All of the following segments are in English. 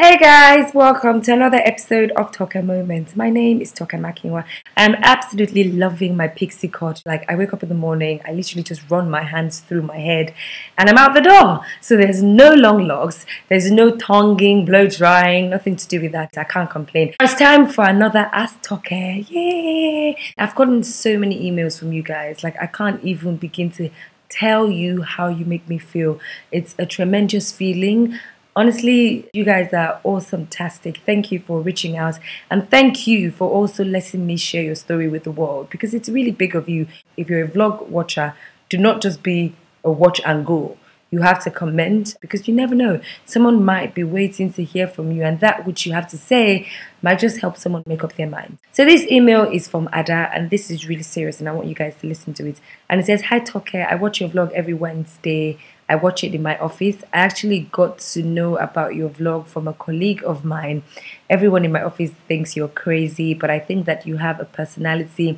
Hey guys, welcome to another episode of TokeMoments. My name is Toke. I'm absolutely loving my pixie cut. Like, I wake up in the morning, I literally just run my hands through my head and I'm out the door. So there's no long locks, there's no tonguing, blow drying, nothing to do with that. I can't complain. It's time for another Ask Toke. Yay! I've gotten so many emails from you guys. Like, I can't even begin to tell you how you make me feel. It's a tremendous feeling. Honestly, you guys are awesome-tastic. Thank you for reaching out, and thank you for also letting me share your story with the world, because it's really big of you. If you're a vlog watcher, do not just be a watch and go. You have to comment, because you never know. Someone might be waiting to hear from you, and that which you have to say might just help someone make up their mind. So this email is from Ada, and this is really serious, and I want you guys to listen to it. And it says, "Hi Toke, I watch your vlog every Wednesday. I watch it in my office. I actually got to know about your vlog from a colleague of mine. Everyone in my office thinks you're crazy, but I think that you have a personality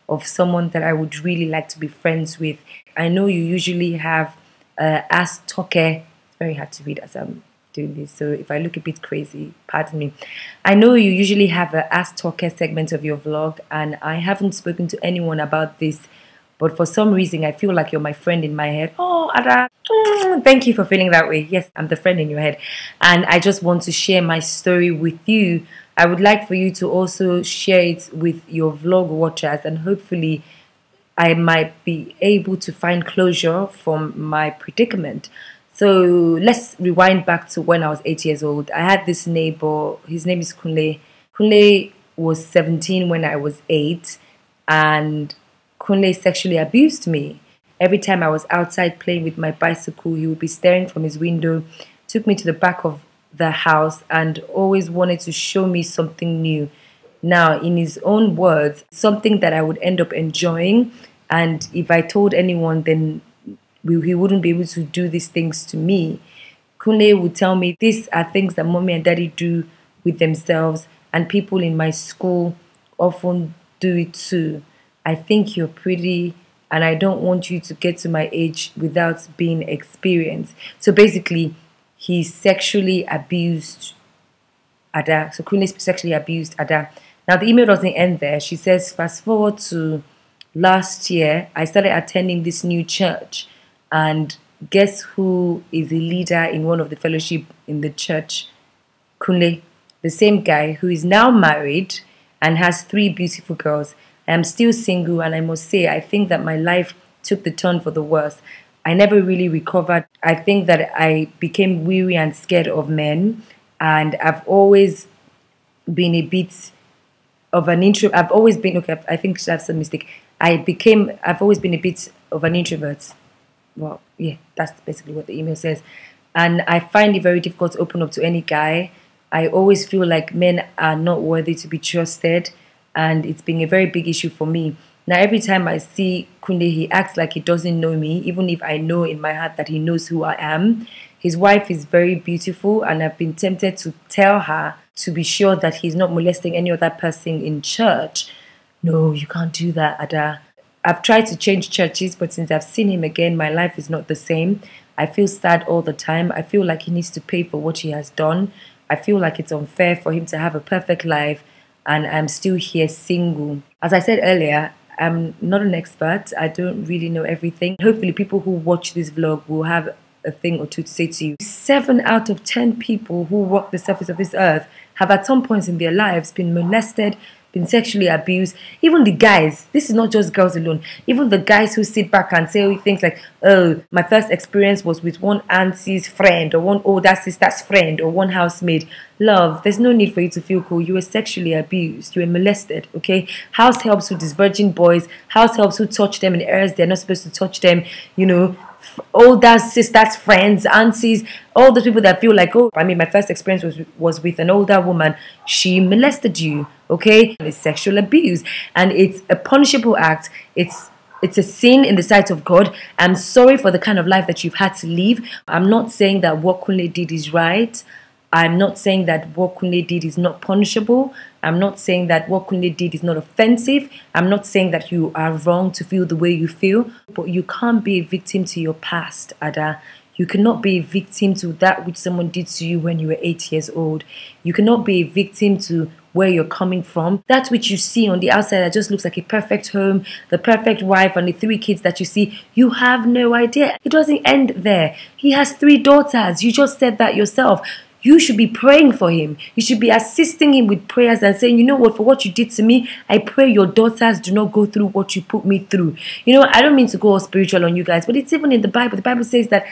of someone that I would really like to be friends with. I know you usually have Ask Toke." It's very hard to read as I'm doing this, so if I look a bit crazy, pardon me. "I know you usually have a Ask Toke segment of your vlog, and I haven't spoken to anyone about this. But for some reason, I feel like you're my friend in my head." Oh, Ada, thank you for feeling that way. Yes, I'm the friend in your head. "And I just want to share my story with you. I would like for you to also share it with your vlog watchers, and hopefully I might be able to find closure from my predicament." So let's rewind back to when I was 8 years old. I had this neighbor. His name is Kunle. Kunle was 17 when I was 8, and Kunle sexually abused me. Every time I was outside playing with my bicycle, he would be staring from his window, took me to the back of the house, and always wanted to show me something new. Now, in his own words, something that I would end up enjoying, and if I told anyone, then he wouldn't be able to do these things to me. Kunle would tell me, "These are things that mommy and daddy do with themselves, and people in my school often do it too. I think you're pretty, and I don't want you to get to my age without being experienced." So basically, he sexually abused Ada. So Kunle sexually abused Ada. Now, the email doesn't end there. She says, "Fast forward to last year, I started attending this new church, and guess who is a leader in one of the fellowship in the church? Kunle, the same guy who is now married and has 3 beautiful girls. I am still single, and I must say I think that my life took the turn for the worse. I never really recovered. I think that I became weary and scared of men, and I've always been a bit of an introvert. I've always been, okay, I think that's a mistake. I've always been a bit of an introvert." Well, yeah, that's basically what the email says. "And I find it very difficult to open up to any guy. I always feel like men are not worthy to be trusted, and it's been a very big issue for me. Now, every time I see Kunle, he acts like he doesn't know me, even if I know in my heart that he knows who I am. His wife is very beautiful, and I've been tempted to tell her to be sure that he's not molesting any other person in church." No, you can't do that, Ada. "I've tried to change churches, but since I've seen him again, my life is not the same. I feel sad all the time. I feel like he needs to pay for what he has done. I feel like it's unfair for him to have a perfect life, and I'm still here single." As I said earlier, I'm not an expert. I don't really know everything. Hopefully people who watch this vlog will have a thing or two to say to you. 7 out of 10 people who walk the surface of this earth have at some point in their lives been molested, been sexually abused. Even the guys, this is not just girls alone, even the guys who sit back and say things like, "Oh, my first experience was with one auntie's friend, or one older sister's friend, or one housemaid." Love, there's no need for you to feel cool. You were sexually abused. You were molested, okay? House helps who these virgin boys, house helps who touch them in areas they're not supposed to touch them, you know, older sisters, friends, aunties, all the people that feel like, "Oh, I mean, my first experience was with an older woman. She molested you," okay? It's sexual abuse, and it's a punishable act. It's a sin in the sight of God. I'm sorry for the kind of life that you've had to live. I'm not saying that what Kunle did is right. I'm not saying that what Kunle did is not punishable. I'm not saying that what Kunle did is not offensive. I'm not saying that you are wrong to feel the way you feel. But you can't be a victim to your past, Ada. You cannot be a victim to that which someone did to you when you were 8 years old. You cannot be a victim to where you're coming from. That which you see on the outside that just looks like a perfect home, the perfect wife, and the 3 kids that you see, you have no idea. It doesn't end there. He has 3 daughters. You just said that yourself. You should be praying for him. You should be assisting him with prayers and saying, you know what, for what you did to me, I pray your daughters do not go through what you put me through. You know, I don't mean to go all spiritual on you guys, but it's even in the Bible. The Bible says that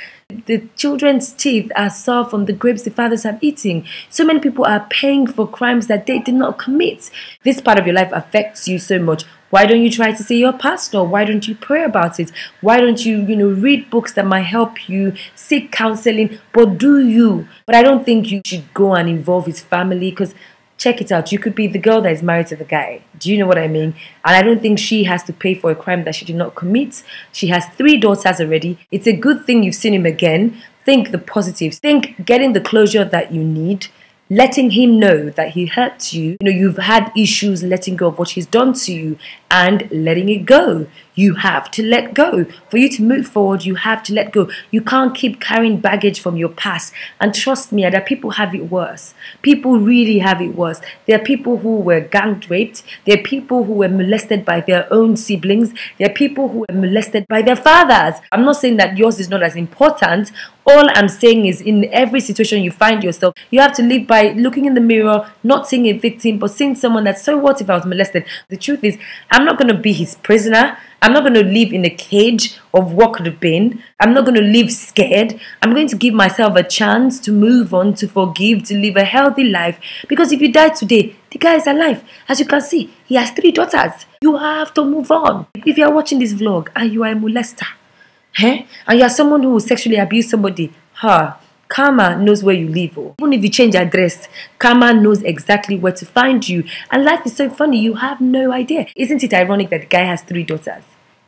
the children's teeth are sore from the grapes the fathers have eaten. So many people are paying for crimes that they did not commit. This part of your life affects you so much. Why don't you try to see your pastor? Why don't you pray about it? Why don't you, read books that might help you, seek counseling, but do you? But I don't think you should go and involve his family, because check it out. You could be the girl that is married to the guy. Do you know what I mean? And I don't think she has to pay for a crime that she did not commit. She has 3 daughters already. It's a good thing you've seen him again. Think the positives. Think getting the closure that you need. Letting him know that he hurt you. You've had issues letting go of what he's done to you and letting it go. You have to let go. For you to move forward, you have to let go. You can't keep carrying baggage from your past. And trust me, that people have it worse. People really have it worse. There are people who were gang raped. There are people who were molested by their own siblings. There are people who were molested by their fathers. I'm not saying that yours is not as important. All I'm saying is, in every situation you find yourself, you have to live by looking in the mirror, not seeing a victim, but seeing someone that's, so what if I was molested? The truth is, I'm not going to be his prisoner. I'm not going to live in a cage of what could have been. I'm not going to live scared. I'm going to give myself a chance to move on, to forgive, to live a healthy life. Because if you die today, the guy is alive. As you can see, he has 3 daughters. You have to move on. If you are watching this vlog and you are a molester, and you are someone who will sexually abuse somebody, karma knows where you live. Even if you change address, karma knows exactly where to find you. And life is so funny, you have no idea. Isn't it ironic that the guy has 3 daughters?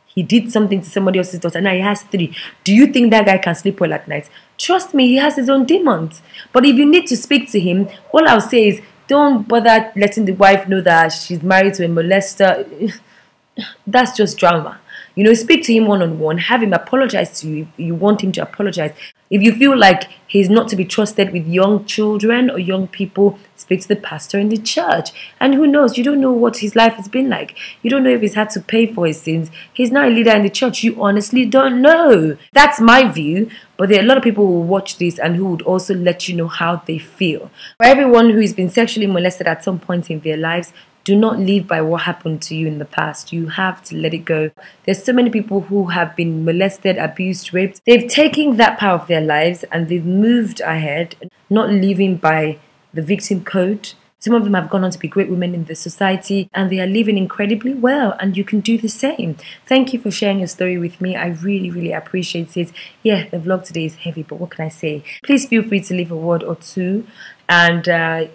He did something to somebody else's daughter, now he has 3. Do you think that guy can sleep well at night? Trust me, he has his own demons. But if you need to speak to him, all I'll say is, don't bother letting the wife know that she's married to a molester. That's just drama. Speak to him one-on-one. Have him apologize to you if you want him to apologize. If you feel like he's not to be trusted with young children or young people, speak to the pastor in the church. And who knows? You don't know what his life has been like. You don't know if he's had to pay for his sins. He's not a leader in the church. You honestly don't know. That's my view. But there are a lot of people who will watch this and who would also let you know how they feel. For everyone who has been sexually molested at some point in their lives, do not live by what happened to you in the past. You have to let it go. There's so many people who have been molested, abused, raped. They've taken that part of their lives and they've moved ahead, not living by the victim code. Some of them have gone on to be great women in the society and they are living incredibly well, and you can do the same. Thank you for sharing your story with me. I really, really appreciate it. Yeah, the vlog today is heavy, but what can I say? Please feel free to leave a word or two. And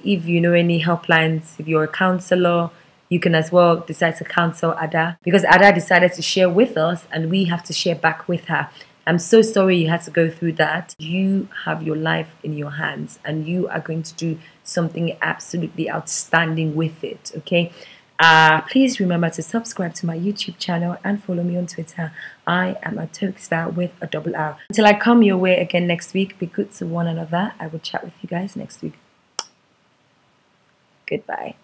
if you know any helplines, if you're a counselor, you can as well decide to counsel Ada, because Ada decided to share with us and we have to share back with her. I'm so sorry you had to go through that. You have your life in your hands and you are going to do something absolutely outstanding with it, okay? Please remember to subscribe to my YouTube channel and follow me on Twitter. I am a Tokestar with a double R. Until I come your way again next week, be good to one another. I will chat with you guys next week. Goodbye.